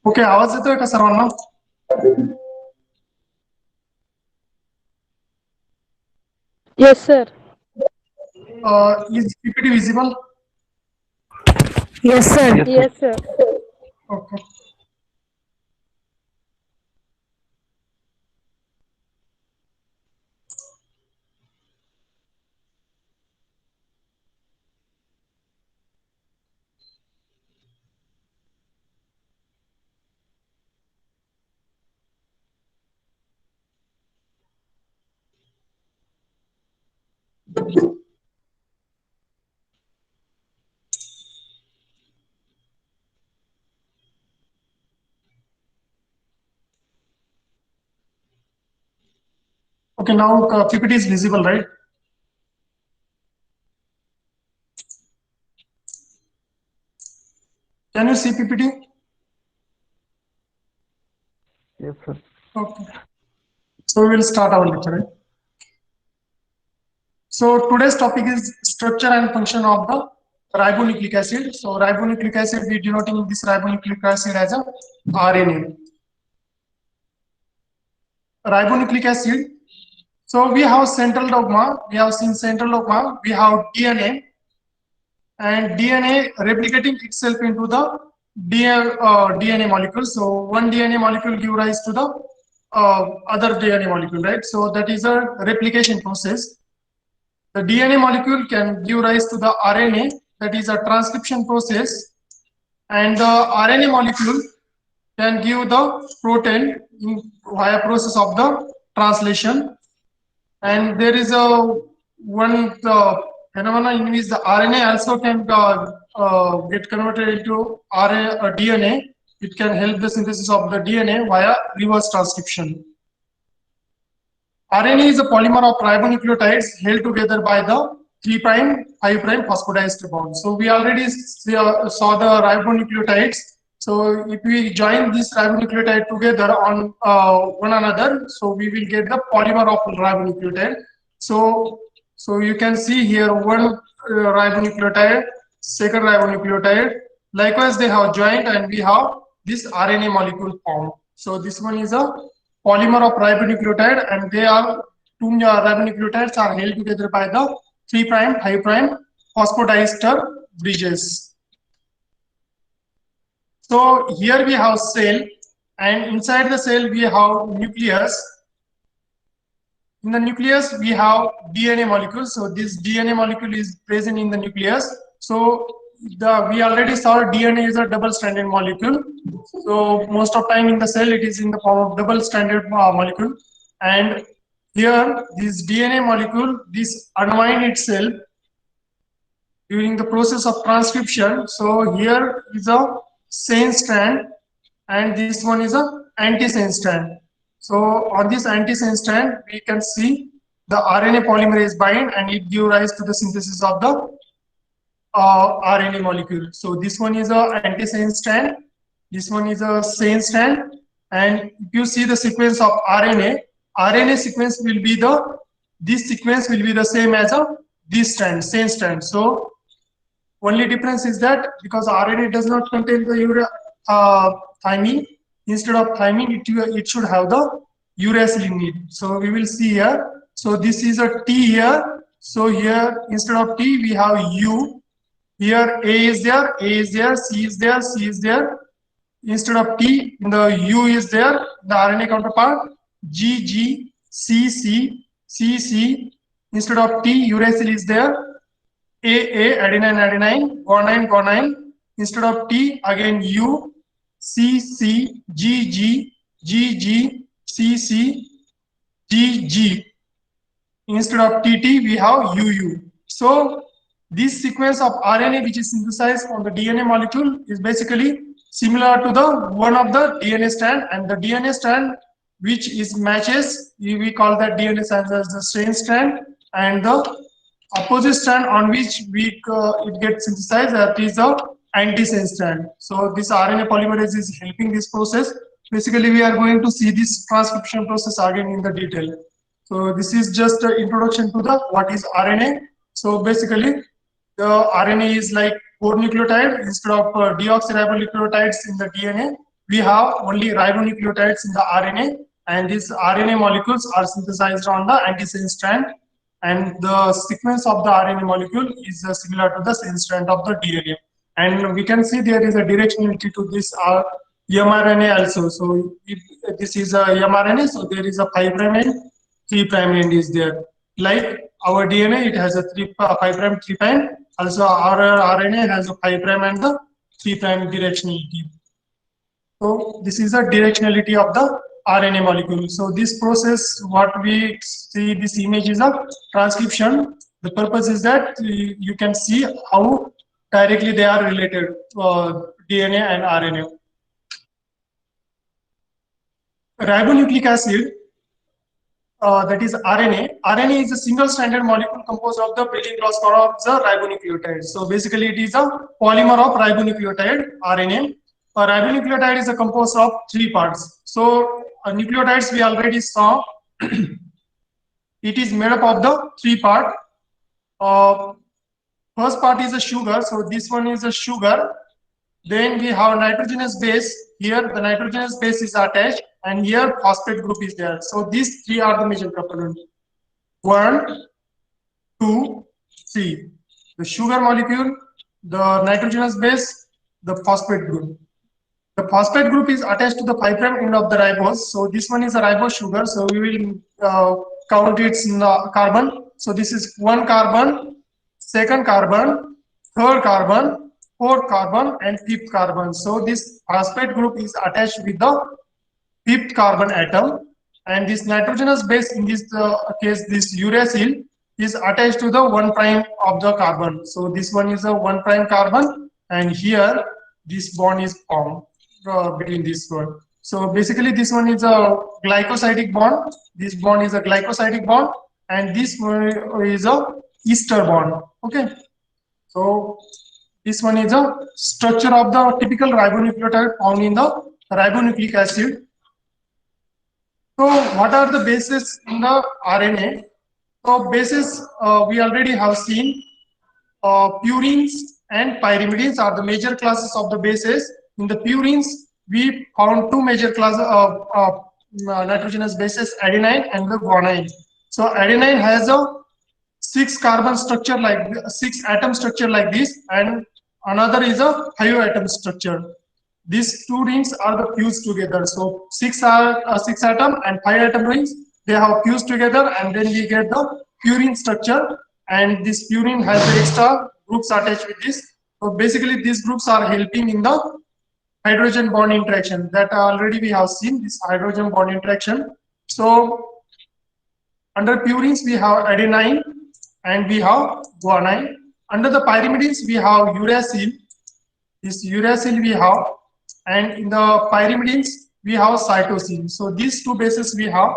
Okay, आवाज येतोय का सर्वांना? Yes, sir. Is PPT visible? Yes, sir. Yes, sir. Okay. Okay, now PPT is visible, right? Can you see PPT? Yes, sir. Okay. So we will start our lecture. Right? So today's topic is structure and function of the ribonucleic acid. So ribonucleic acid, we denoting this ribonucleic acid as a RNA. Ribonucleic acid. So we have central dogma. We have seen central dogma. We have DNA, and DNA replicating itself into the DNA molecule. So one DNA molecule give rise to the other DNA molecule, right? So that is a replication process. The DNA molecule can give rise to the RNA, that is a transcription process, and the RNA molecule can give the protein via process of the translation. And there is a one phenomena in which the RNA also can get converted into DNA. It can help the synthesis of the DNA via reverse transcription. RNA is a polymer of ribonucleotides held together by the 3' 5' phosphodiester bond. So we already saw the ribonucleotides. So if we join this ribonucleotide together on one another, so we will get the polymer of ribonucleotide. So you can see here one ribonucleotide, second ribonucleotide. Likewise, they have joined, and we have this RNA molecule formed. So this one is a polymer of ribonucleotide, and they are two ribonucleotides are held together by the 3' 5' phosphodiester bridges. So here we have cell, and inside the cell we have nucleus. In the nucleus we have DNA molecule. So this DNA molecule is present in the nucleus. So we already saw DNA is a double-stranded molecule. So most of time in the cell it is in the form of double-stranded molecule, and here this DNA molecule, this unwind itself during the process of transcription. So here is a sense strand, and this one is a antisense strand. So on this antisense strand, we can see the RNA polymerase bind, and it gives rise to the synthesis of the RNA molecule. So this one is a antisense strand, this one is a sense strand, and if you see the sequence of RNA sequence will be this sequence will be the same as this strand, sense strand. So only difference is that because RNA does not contain the thymine, instead of thymine, it should have the uracil in it. So we will see here. So this is a T here. So here instead of T we have U. Here A is there, C is there, C is there. Instead of T, the U is there. The RNA counterpart G, G, C, C, C, C. Instead of T, uracil is there. A, adenine, adenine, guanine, guanine. Instead of T, again U, C, C, G, G, G, G, C, C, G, G. Instead of TT, we have UU. So this sequence of RNA which is synthesized on the DNA molecule is basically similar to the one of the DNA strand, and the DNA strand which is matches, we call that DNA strand as the sense strand, and the opposite strand on which it gets synthesized, that is the antisense strand. So this RNA polymerase is helping this process. Basically, we are going to see this transcription process again in the detail. So this is just an introduction to the what is RNA. So basically, the RNA is like 4 nucleotide instead of deoxyribonucleotides in the DNA. we have only ribonucleotides in the RNA, and these RNA molecules are synthesized on the antisense strand, and the sequence of the RNA molecule is similar to the sense strand of the DNA. And we can see there is a directionality to this mRNA also. So if this is a mRNA, so there is a 5' end, 3' end is there. Like our DNA, it has a 5' 3'. Also our RNA has a 5' and the 3' directionality. So this is the directionality of the RNA molecule. So this process, what we see, this image is a transcription. The purpose is that you can see how directly they are related, DNA and RNA. Ribonucleic acid, that is RNA. RNA is a single-stranded molecule composed of the building blocks of the ribonucleotide. So basically, it is a polymer of ribonucleotide, RNA. A ribonucleotide is composed of 3 parts. So nucleotides we already saw. It is made up of the 3 parts. First part is a sugar. So this one is a sugar. Then we have nitrogenous base. Here the nitrogenous base is attached, and here phosphate group is there. So these 3 are the major components. 1, 2, 3. The sugar molecule, the nitrogenous base, the phosphate group. The phosphate group is attached to the 5' end of the ribose. So this one is a ribose sugar. So we will count its carbon. So this is 1 carbon, 2nd carbon, 3rd carbon, 4th carbon, and 5th carbon. So this phosphate group is attached with the 5th carbon atom, and this nitrogenous base, in this case this uracil, is attached to the 1' of the carbon. So this one is a 1' carbon, and here this bond is formed between this one. So basically this one is a glycosidic bond, this bond is a glycosidic bond, and this one is a ester bond. Okay, so this one is a structure of the typical ribonucleotide found in the ribonucleic acid. So what are the bases in the RNA? So bases we already have seen. Purines and pyrimidines are the major classes of the bases. In the purines, we found 2 major classes of nitrogenous bases, adenine and the guanine. So adenine has a 6 carbon structure, like 6 atom structure like this, and another is a 5 atom structure. These 2 rings are the fused together. So 6 atom and 5 atom rings, they have fused together, and then we get the purine structure. And this purine has the extra groups attached with this. So basically, these groups are helping in the hydrogen bond interaction that already we have seen, this hydrogen bond interaction. So under purines we have adenine and we have guanine. Under the pyrimidines we have uracil. This uracil we have, and in the pyrimidines we have cytosine. So these 2 bases we have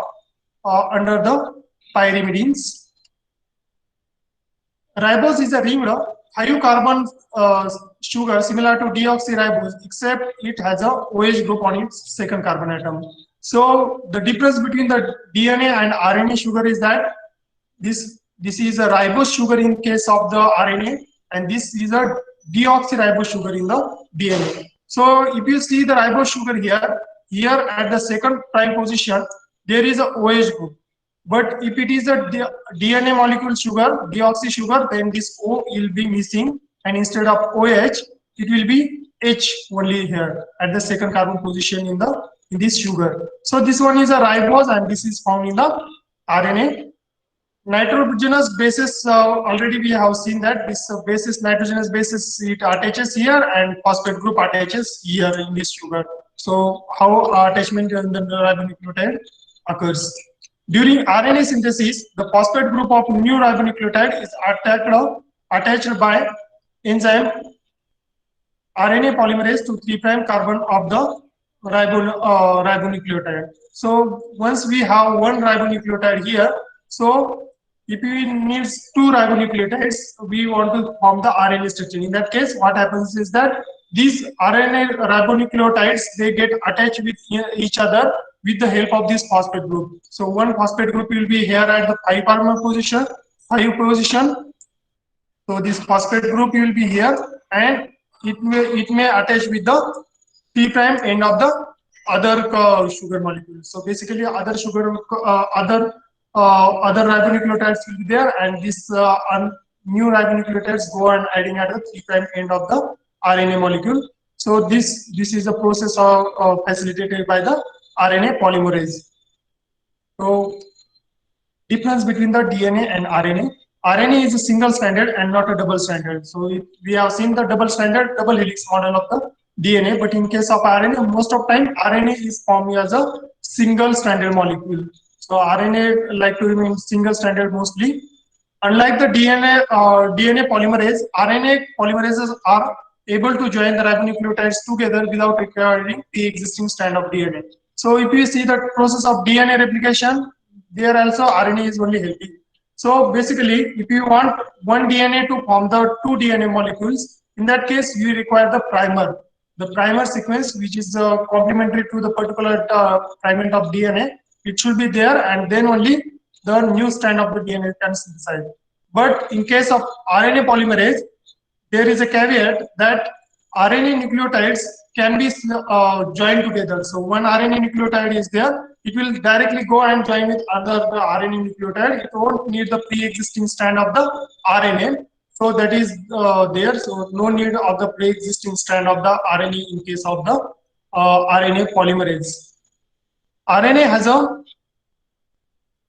under the pyrimidines. Ribose is a ringed 5 carbon sugar similar to deoxyribose, except it has a OH group on its 2nd carbon atom. So the difference between the DNA and RNA sugar is that this is a ribose sugar in case of the RNA, and this is a deoxyribose sugar in the DNA. So if you see the ribose sugar here at the 2nd prime position, there is a OH group. But if it is a DNA molecule sugar, deoxy sugar, then this O will be missing, and instead of OH, it will be H only here at the 2nd carbon position in this sugar. So this one is a ribose, and this is found in the RNA. Nitrogenous bases, already we have seen that this basis, nitrogenous basis, it attaches here, and phosphate group attaches here in this sugar. So how attachment in the ribonucleotide occurs? During RNA synthesis, the phosphate group of new ribonucleotide is attached by enzyme RNA polymerase to 3' carbon of the ribonucleotide. So once we have 1 ribonucleotide here, so if we need 2 ribonucleotides, we want to form the RNA structure. In that case, what happens is that these RNA ribonucleotides, they get attached with each other with the help of this phosphate group. So 1 phosphate group will be here at the 5 carbon position, 5 position. So this phosphate group will be here, and it may attach with the T prime end of the other sugar molecule. So basically, other sugar, other ribonucleotides will be there, and this new ribonucleotides go on adding at the 3 prime end of the RNA molecule. So this is a process facilitated by the RNA polymerase. So difference between the DNA and RNA. RNA is a single stranded and not a double stranded. So we have seen the double stranded, double helix model of the DNA, but in case of RNA, most of time RNA is formed as a single stranded molecule. So RNA like to remain single stranded mostly. Unlike the DNA polymerase, RNA polymerases are able to join the ribonucleotides together without requiring the existing strand of DNA. So if you see the process of DNA replication, there also RNA is only helping. So basically, if you want one DNA to form the two DNA molecules, in that case, you require the primer. The primer sequence, which is complementary to the particular fragment of DNA, it should be there, and then only the new strand of the DNA can synthesize. But in case of RNA polymerase, there is a caveat that RNA nucleotides can be joined together. So one RNA nucleotide is there, it will directly go and join with other RNA nucleotide. It won't need the pre-existing strand of the RNA. So that is there. So no need of the pre-existing strand of the RNA in case of the RNA polymerase. RNA has a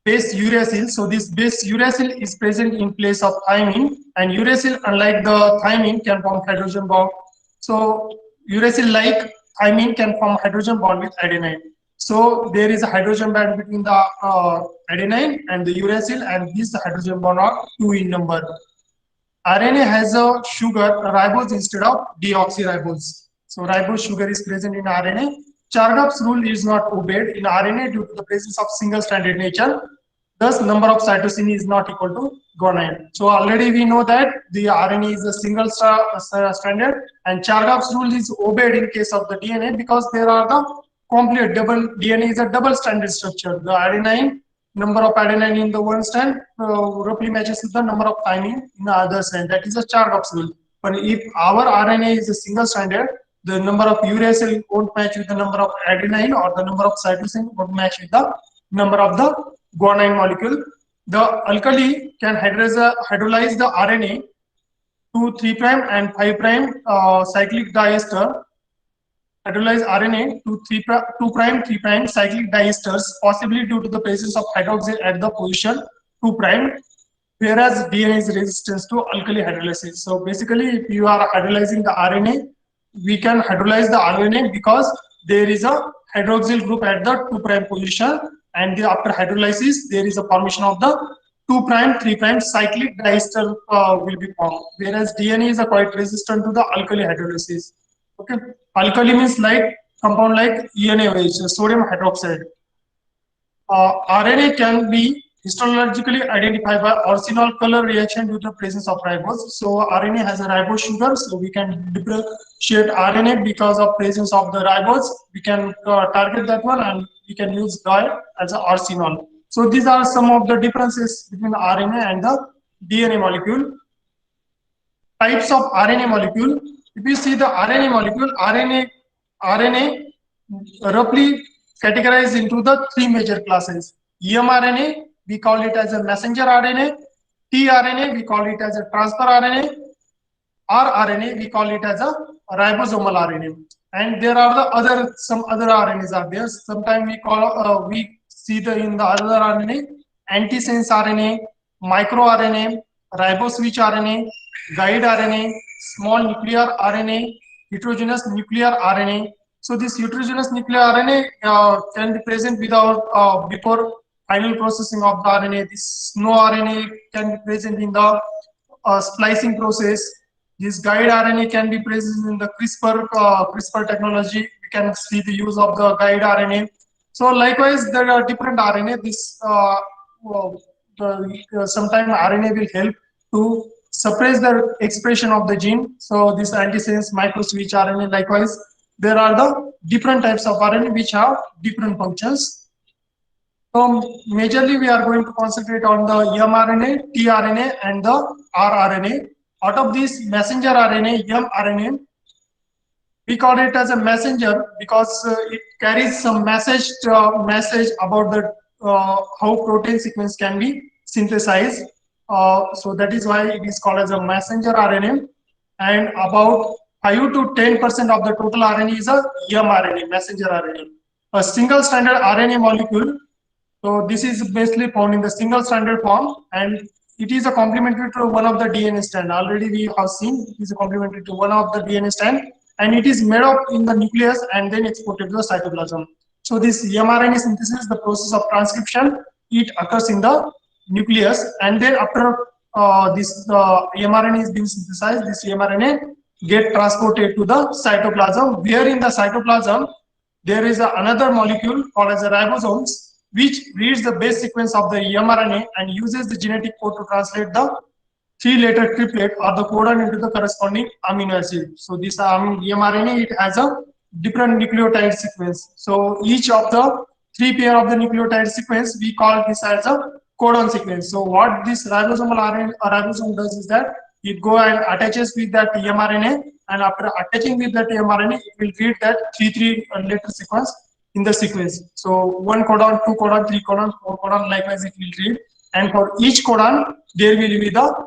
base uracil. So this base uracil is present in place of thymine, and uracil, unlike the thymine, can form hydrogen bond. So uracil, like thymine, can form hydrogen bond with adenine. So there is a hydrogen bond between the adenine and the uracil, and these hydrogen bond are 2 in number. RNA has a sugar, a ribose instead of deoxyribose. So ribose sugar is present in RNA. Chargaff's rule is not obeyed in RNA due to the presence of single-stranded nature. Thus, number of cytosine is not equal to guanine. So already we know that the RNA is a single-stranded, and Chargaff's rule is obeyed in case of the DNA because there are the complete double DNA is a double-stranded structure. The adenine, number of adenine in the one strand roughly matches with the number of thymine in the other strand. That is a Chargaff's rule. But if our RNA is a single-stranded, the number of uracil won't match with the number of adenine, or the number of cytosine won't match with the number of the guanine molecule. The alkali can hydrolyze the RNA to 3' and 5' cyclic diester. Hydrolyze RNA to 2', 3' cyclic diesters, possibly due to the presence of hydroxyl at the position 2', whereas DNA is resistant to alkali hydrolysis. So basically, if you are hydrolyzing the RNA, we can hydrolyze the RNA because there is a hydroxyl group at the 2' position, and after hydrolysis, there is a formation of the 2', 3' cyclic diester will be formed, whereas DNA is quite resistant to the alkali hydrolysis. Okay, alkali means like compound like ENaOH, sodium hydroxide. RNA can be histologically identified by orsinol color reaction due to the presence of ribose. So RNA has a ribose sugar, so we can differentiate RNA because of presence of the ribose. We can target that one, and we can use dye as a orsinol. So these are some of the differences between the RNA and the DNA molecule. Types of RNA molecule. If you see the RNA molecule, RNA roughly categorized into the 3 major classes. mRNA, we call it as a messenger RNA. tRNA, we call it as a transfer RNA. rRNA, we call it as a ribosomal RNA. And there are some other RNAs are there. Sometimes we see in the other RNA, antisense RNA, microRNA, riboswitch RNA, guide RNA, small nuclear RNA, heterogeneous nuclear RNA. So this heterogeneous nuclear RNA can be present without before final processing of the RNA. This no RNA can be present in the splicing process. This guide RNA can be present in the CRISPR technology. We can see the use of the guide RNA. So likewise, there are different RNA. Sometimes RNA will help to suppress the expression of the gene. So this antisense, microswitch RNA, likewise, there are the different types of RNA which have different functions. So majorly we are going to concentrate on the mRNA, tRNA, and the rRNA. Out of this messenger RNA, mRNA, we call it as a messenger because it carries some message about the how protein sequence can be synthesized. So that is why it is called as a messenger RNA. And about 5 to 10% of the total RNA is a mRNA, messenger RNA. A single stranded RNA molecule. So this is basically found in the single stranded form, and it is a complementary to one of the DNA strand. Already we have seen it is a complementary to one of the DNA strand, and it is made up in the nucleus and then exported to the cytoplasm. So this mRNA synthesis, the process of transcription, it occurs in the nucleus, and then after this mRNA is being synthesized, this mRNA get transported to the cytoplasm, where in the cytoplasm there is another molecule called as a ribosomes, which reads the base sequence of the mRNA and uses the genetic code to translate the three-letter triplet or the codon into the corresponding amino acid. So this mRNA, it has a different nucleotide sequence. So each of the three pair of the nucleotide sequence, we call this as a codon sequence. So what this ribosomal RNA ribosome does is that it go and attaches with that mRNA, and after attaching with that mRNA, it will read that three letter sequence in the sequence. So one codon, two codon, three codon, four codon, likewise it will read. And for each codon, there will be the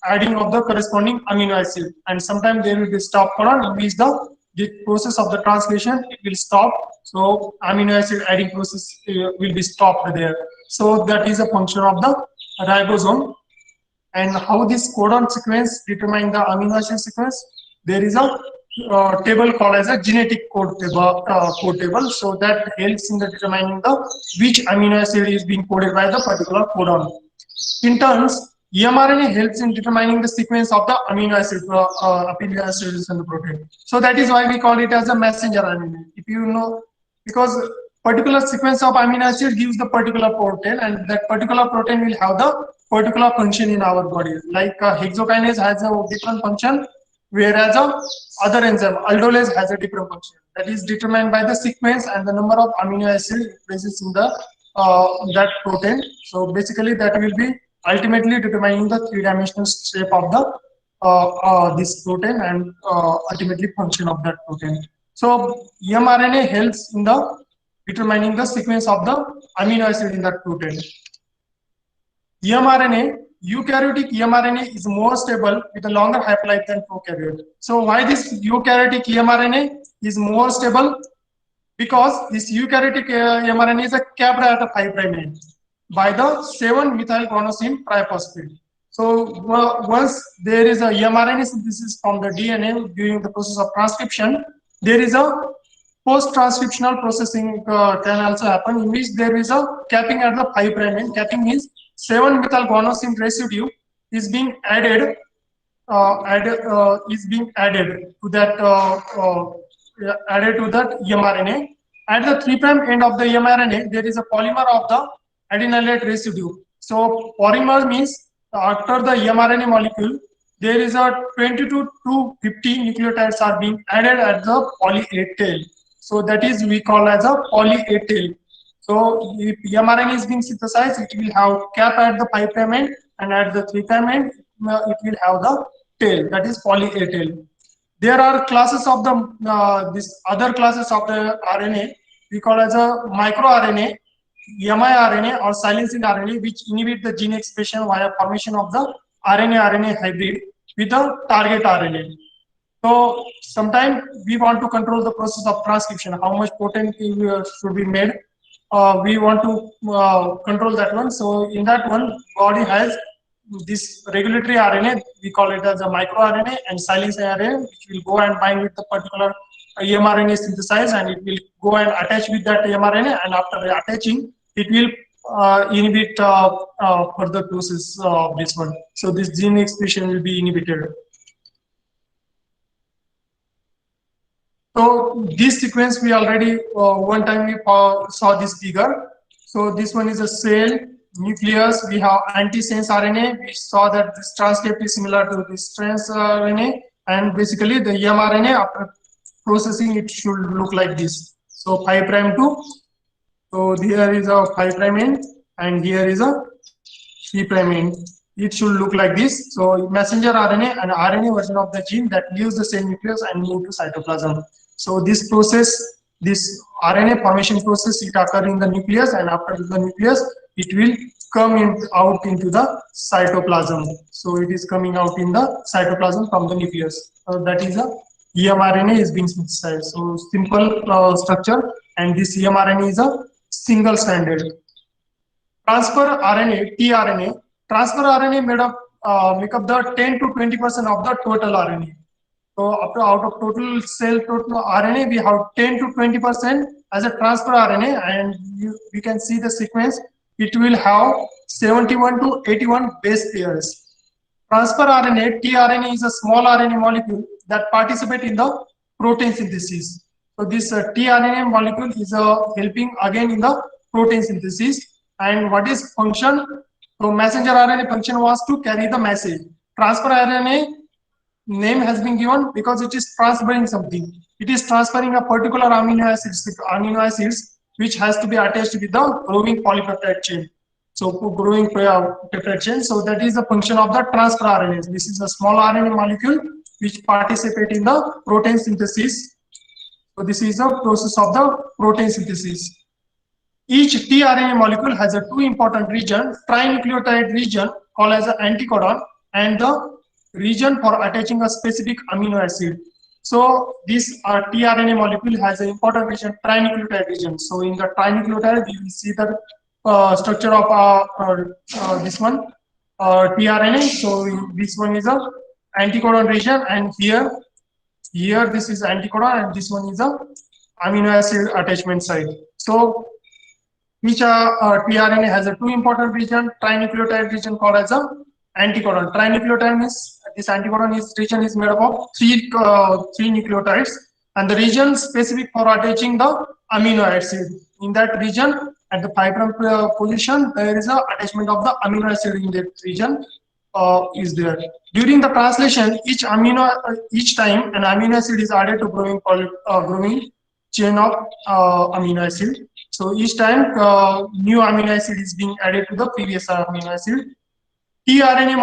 adding of the corresponding amino acid. And sometimes there will be stop codon, in which the process of the translation, it will stop. So amino acid adding process will be stopped there. So that is a function of the ribosome. And how this codon sequence determine the amino acid sequence? There is a table called as a genetic code table. So that helps in the determining the which amino acid is being coded by the particular codon. In turns, mRNA helps in determining the sequence of the amino acids in the protein. So that is why we call it as a messenger RNA. If you know, because particular sequence of amino acid gives the particular protein, and that particular protein will have the particular function in our body. Like hexokinase has a different function, whereas other enzyme aldolase has a different function. That is determined by the sequence and the number of amino acid present in the that protein. So basically, that will be ultimately determining the three-dimensional shape of the this protein and ultimately function of that protein. So mRNA helps in the determining the sequence of the amino acid in that protein. mRNA, eukaryotic mRNA is more stable with a longer half-life than prokaryote. So why this eukaryotic mRNA is more stable? Because this eukaryotic mRNA is capped at a 5' end by the 7-methylguanosine triphosphate. So once there is a mRNA synthesis from the DNA during the process of transcription, there is a post-transcriptional processing can also happen, in which there is a capping at the 5' end. Capping means 7-methylguanosine residue is being added to that mRNA. At the 3' end of the mRNA, there is a polymer of the adenylate residue. So polymer means after the mRNA molecule, there is a 22 to 50 nucleotides are being added at the poly A tail. So that is we call as a poly A tail. So if mRNA is being synthesized, it will have cap at the 5' end, and at the 3' end, it will have the tail, that is poly A tail. There are classes of the this other classes of the RNA we call as a microRNA, miRNA, or silencing RNA, which inhibit the gene expression via formation of the RNA-RNA hybrid with the target RNA. So sometimes we want to control the process of transcription, how much protein should be made. We want to control that one. So in that one, body has this regulatory RNA, we call it as a microRNA, and silencing RNA, which will go and bind with the particular mRNA synthesized, and it will go and attach with that mRNA, and after attaching, it will inhibit further process of this one. So this gene expression will be inhibited. So this sequence we already one time we saw this figure. So this one is a cell, nucleus. We have antisense RNA. We saw that this transcript is similar to this trans RNA, and basically the mRNA after processing it should look like this. So 5'2". So here is a 5' end, and here is a 3' end. it should look like this. So messenger RNA and RNA version of the gene that leaves the cell nucleus and move to cytoplasm. So this process, this RNA formation process, it occurs in the nucleus, and after the nucleus, it will come out into the cytoplasm. So it is coming out in the cytoplasm from the nucleus. That is a mRNA is being synthesized. So simple structure, and this mRNA is a single stranded. Transfer RNA, tRNA. Transfer RNA make up the 10 to 20% of the total RNA. So out of total cell total RNA, we have 10 to 20% as a transfer RNA, and we can see the sequence. It will have 71 to 81 base pairs. Transfer RNA, tRNA, is a small RNA molecule that participate in the protein synthesis. So this tRNA molecule is helping again in the protein synthesis. And what is function? So messenger RNA function was to carry the message. Transfer RNA name has been given because it is transferring something. It is transferring a particular amino acids which has to be attached with the growing polypeptide chain. So growing peptide chain. So that is the function of the transfer RNA. This is a small RNA molecule which participate in the protein synthesis. So this is the process of the protein synthesis. Each tRNA molecule has a two important region, trinucleotide region called as an anticodon, and the region for attaching a specific amino acid. So this tRNA molecule has an important region, trinucleotide region. So in the trinucleotide, we will see the structure of this one, tRNA. So this one is a anticodon region, and here this is anticodon, and this one is a amino acid attachment site. So each tRNA has a two important region, trinucleotide region called as a anticodon. Trinucleotide means this anticodon region is made up of three nucleotides, and the region specific for attaching the amino acid. In that region, at the 5' position, there is a attachment of the amino acid in that region is there. During the translation, each time an amino acid is added to growing chain of amino acid. So each time new amino acid is being added to the previous amino acid. tRNA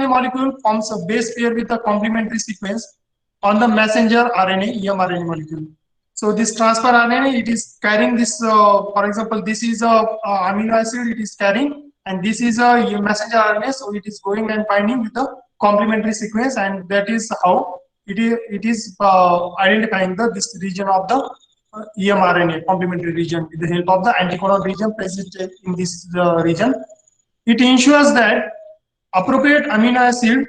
molecule forms a base pair with a complementary sequence on the messenger RNA, mRNA molecule. So this transfer RNA, it is carrying this, for example, this is a amino acid it is carrying, and this is a messenger RNA, so it is going and binding with the complementary sequence, and that is how it is identifying this region of the mRNA complementary region with the help of the anticodon region present in this region. It ensures that appropriate amino acid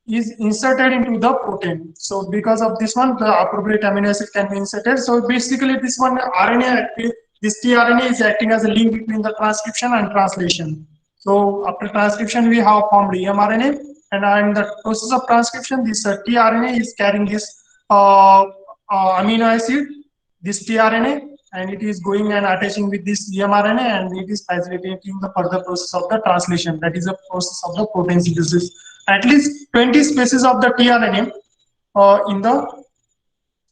is inserted into the protein. So because of this one, the appropriate amino acid can be inserted. So basically this one RNA, this tRNA is acting as a link between the transcription and translation. So after transcription, we have formed mRNA, and in the process of transcription, this tRNA is carrying this amino acid, this tRNA, and it is going and attaching with this mRNA, and it is facilitating the further process of the translation. That is the process of the protein synthesis. At least 20 species of the tRNA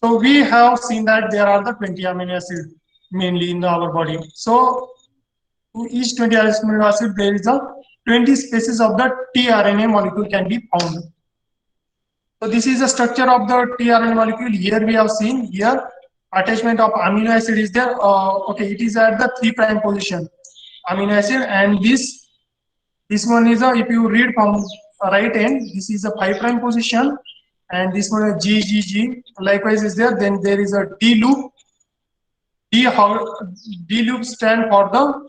so we have seen that there are the 20 amino acids mainly in our body. So to each 20 amino acid, there is a 20 species of the tRNA molecule can be found. So this is the structure of the tRNA molecule. Here we have seen here attachment of amino acid is there. Okay, it is at the 3' position amino acid, and this one is if you read from right end, this is a 5' position, and this one is G likewise is there. Then there is a D loop. D loop stand for the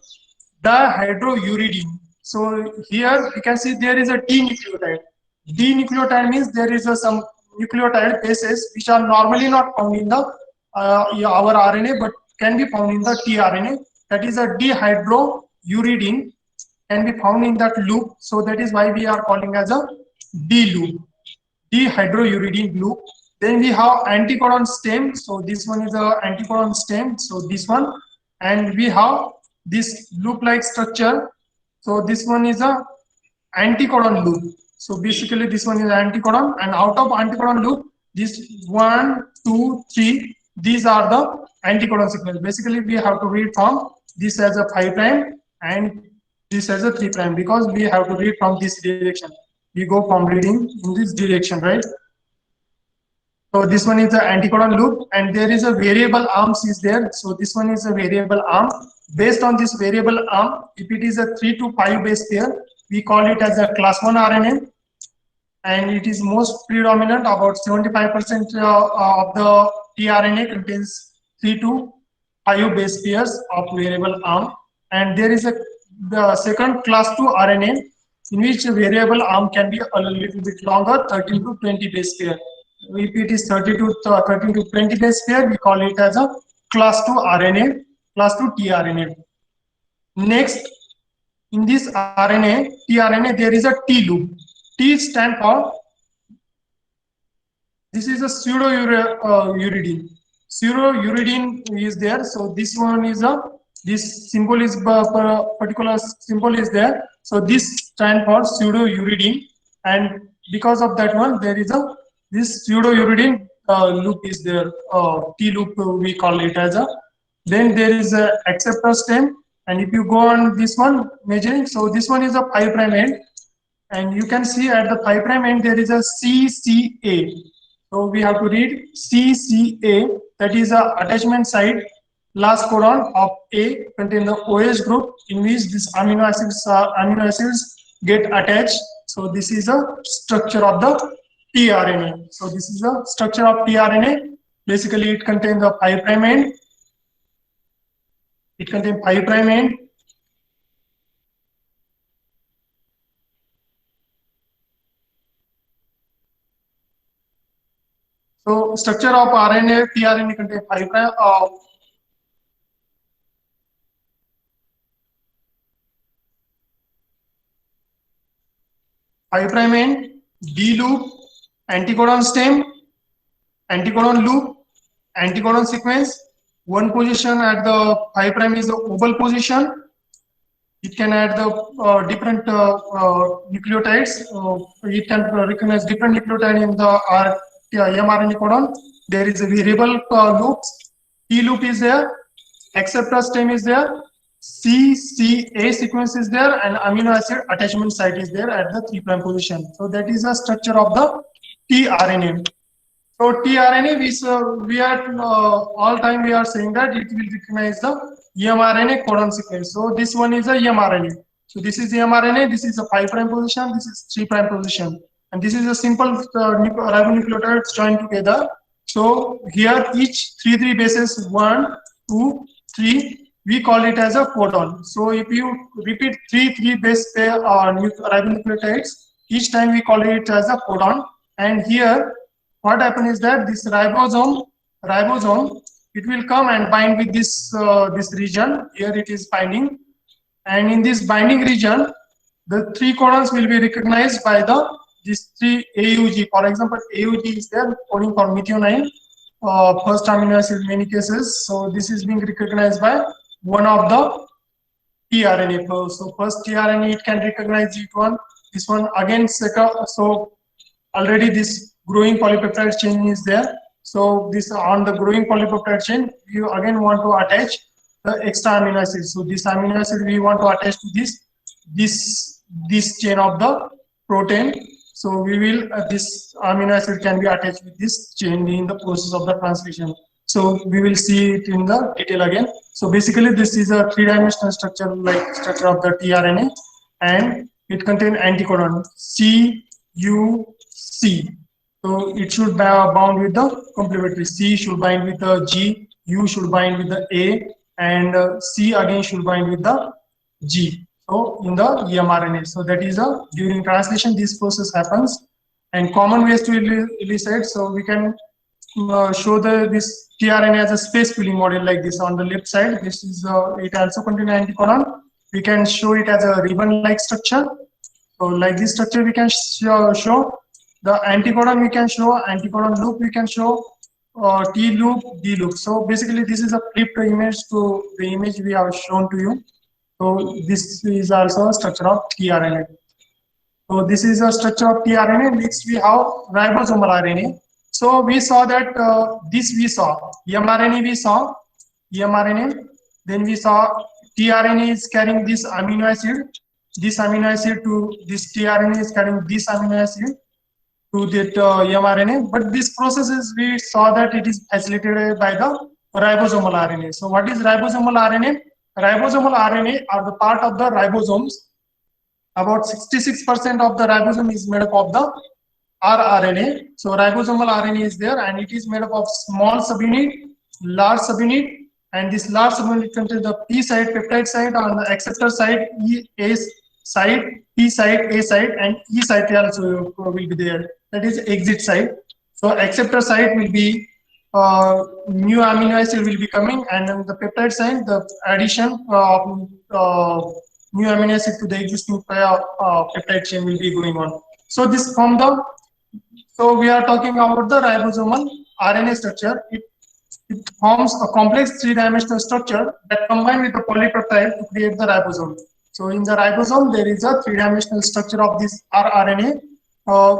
dihydrouridine. So here you can see there is a D nucleotide. D nucleotide means there is some nucleotide bases which are normally not found in the our RNA, but can be found in the tRNA. That is a dihydrouridine, can be found in that loop. So that is why we are calling as a D loop, dihydrouridine loop. Then we have anticodon stem. So this one is a anticodon stem. So this one, and we have this loop-like structure. So this one is a anticodon loop. So basically this one is anticodon, and out of anticodon loop, this 1, 2, 3, these are the anticodon sequence. Basically we have to read from this as a 5', and this as a 3' because we have to read from this direction. We go from reading in this direction, right? So this one is the anticodon loop, and there is a variable arms is there. So this one is a variable arm. Based on this variable arm, if it is a 3 to 5 base pair, we call it as a class 1 RNA, and it is most predominant. About 75% of the tRNA contains 3 to 5 base pairs of variable arm, and there is the second class 2 RNA in which variable arm can be a little bit longer, 13 to 20 base pair. If it is 13 to 20 base pair, we call it as a class 2 RNA, class 2 tRNA. Next, in this RNA, tRNA, there is a T loop. T stand for, this is a pseudo-uridine. Pseudo-uridine is there. So this one is this symbol is particular symbol is there. So this stand for pseudo-uridine, and because of that one, there is this pseudo-uridine loop is there. T loop we call it as a. Then there is a acceptor stem, and if you go on this one measuring, so this one is a 5' end, and you can see at the 5' end there is a CCA. So we have to read CCA, that is a attachment site last codon of A contain the OH group in which these amino acids get attached. So this is a structure of the tRNA. So this is the structure of tRNA. Basically, it contains the 5' end. It contains 5' end. So structure of RNA, tRNA contains 5' end, D loop, anticodon stem, anticodon loop, anticodon sequence. One position at the 5' is the oval position. It can add the different nucleotides. It can recognize different nucleotide in the mRNA codon. There is a variable loops. T loop is there. Acceptor stem is there. CCA sequence is there, and amino acid attachment site is there at the 3' position. So that is the structure of the tRNA. So tRNA, we are all time we are saying that it will recognize the mRNA codon sequence. So this one is a mRNA. So this is the mRNA. This is a 5' position. This is 3' position, and this is a simple ribonucleotides joined together. So here each 3 bases 1, 2, 3. We call it as a codon. So if you repeat 3 base pair ribonucleotides, each time we call it as a codon. And here, what happens is that this ribosome, it will come and bind with this region. Here it is binding, and in this binding region, the 3 codons will be recognized by these 3 AUG. For example, AUG is there coding for methionine, first amino acid in many cases. So this is being recognized by one of the tRNA. So first tRNA, it can recognize it one. This one again second. So already this growing polypeptide chain is there. So this on the growing polypeptide chain, you again want to attach the extra amino acid. So this amino acid we want to attach to this chain of the protein. So we will this amino acid can be attached with this chain in the process of the translation. So we will see it in the detail again. So basically this is a 3-dimensional structure like structure of the tRNA, and it contains anticodon CUC. So it should bound with the complementary. C should bind with the G, U should bind with the A, and C again should bind with the G. So in the mRNA. So that is during translation this process happens, and common ways to elicit. So we can show this tRNA as a space filling model like this on the left side. This is it also contains anticodon. We can show it as a ribbon-like structure. So like this structure we can show the anticodon. We can show anticodon loop. We can show T loop, D loop. So basically this is a flipped image to the image we have shown to you. So this is also a structure of tRNA. So this is a structure of tRNA. Next we have ribosomal RNA. So we saw that this we saw mRNA, we saw mRNA, then we saw tRNA is carrying this amino acid this amino acid to this tRNA is carrying this amino acid to that mRNA. But this process is, we saw that it is facilitated by the ribosomal RNA. So what is ribosomal RNA? Ribosomal RNA are the part of the ribosomes. About 66% of the ribosome is made up of the rRNA. So ribosomal RNA is there, and it is made up of small subunit, large subunit, and this large subunit contains the P side, peptide side, on the acceptor side, A side, P side, A side, and E side also will be there. That is exit side. So acceptor side will be new amino acid will be coming, and then the peptide side, the addition of new amino acid to the existing peptide chain will be going on. So this from the, so we are talking about the ribosomal RNA structure. It forms a complex three-dimensional structure that combines with the polypeptide to create the ribosome. So in the ribosome, there is a three-dimensional structure of this rRNA,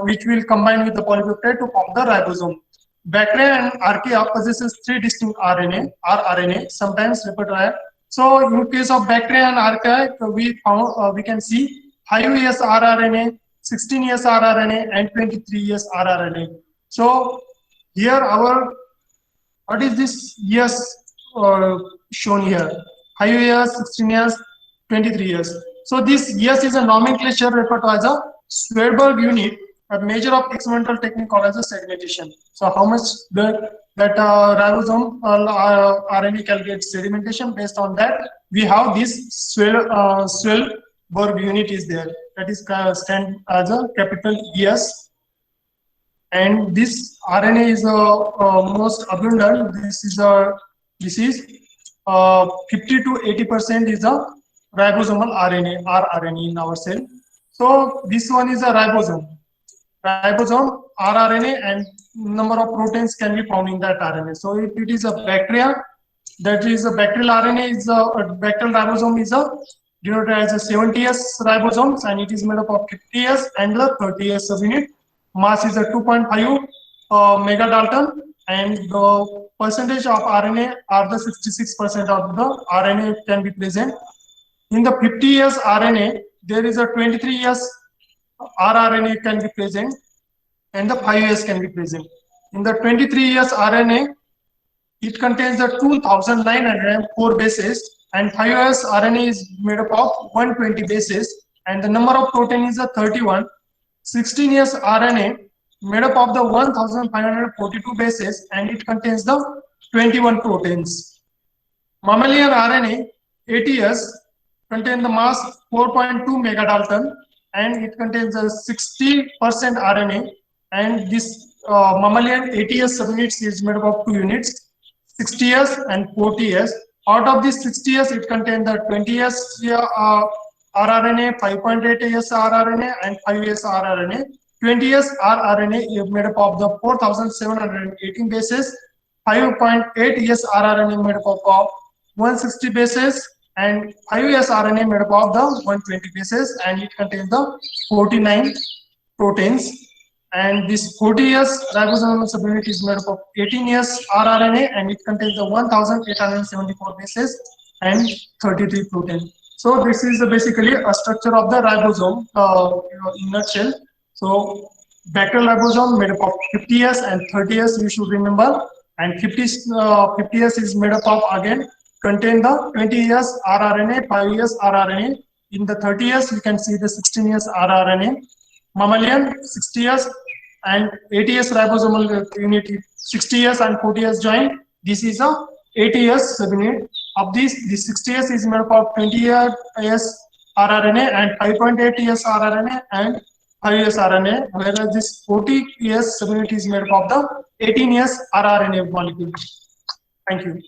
which will combine with the polypeptide to form the ribosome. Bacteria and archaea possesses three distinct rRNA, sometimes referred to as. So in case of bacteria and archaea, we can see 5S rRNA, 16S rRNA, and 23S rRNA. So here our, what is this yes shown here? 5S, 16S, 23S. So this yes is a nomenclature referred to as a Svedberg unit, a measure of experimental technique called as a segmentation. So how much that ribosome RNA calculates sedimentation, based on that we have this Svedberg unit is there, that is stand as a capital ES, and this RNA is most abundant. This is 50 to 80% is a ribosomal rRNA in our cell. So this one is a ribosome rRNA, and number of proteins can be found in that RNA. So if it is a bacteria, that is a bacterial RNA is a bacterial ribosome is a denoted as a 70S ribosomes, and it is made up of 50S and the 30S subunit. Mass is a 2.5 megadalton, and the percentage of RNA are the 66% of the RNA can be present. In the 50S RNA, there is a 23S rRNA can be present, and the 5S can be present. In the 23S RNA, it contains the 2,904 bases, and 5S RNA is made up of 120 bases, and the number of protein is a 31. 16S RNA made up of the 1,542 bases, and it contains the 21 proteins. Mammalian RNA 80S contains the mass 4.2 megadalton, and it contains a 60% RNA, and this mammalian 80S subunits is made up of 2 units, 60S and 40S. Out of this 60S, it contains the 20S rRNA, 5.8S rRNA, and 5S rRNA. 20S rRNA is made up of the 4,718 bases, 5.8S rRNA made up of 160 bases, and 5S RNA made up of the 120 bases, and it contains the 49 proteins. And this 40S ribosomal subunit is made up of 18S rRNA, and it contains the 1,874 bases and 33 proteins. So this is basically a structure of the ribosome in a nutshell. So bacterial ribosome made up of 50S and 30S, you should remember, and 50S is made up of, again, contain the 20S rRNA, 5S rRNA. In the 30S, you can see the 16S rRNA. Mammalian 60S and 80S ribosomal unit, 60S and 40S joined. This is a 80S subunit. Of this 60S is made up of 20S rRNA and 5.8S rRNA and 5S RNA, whereas this 40S subunit is made up of the 18S rRNA molecule. Thank you.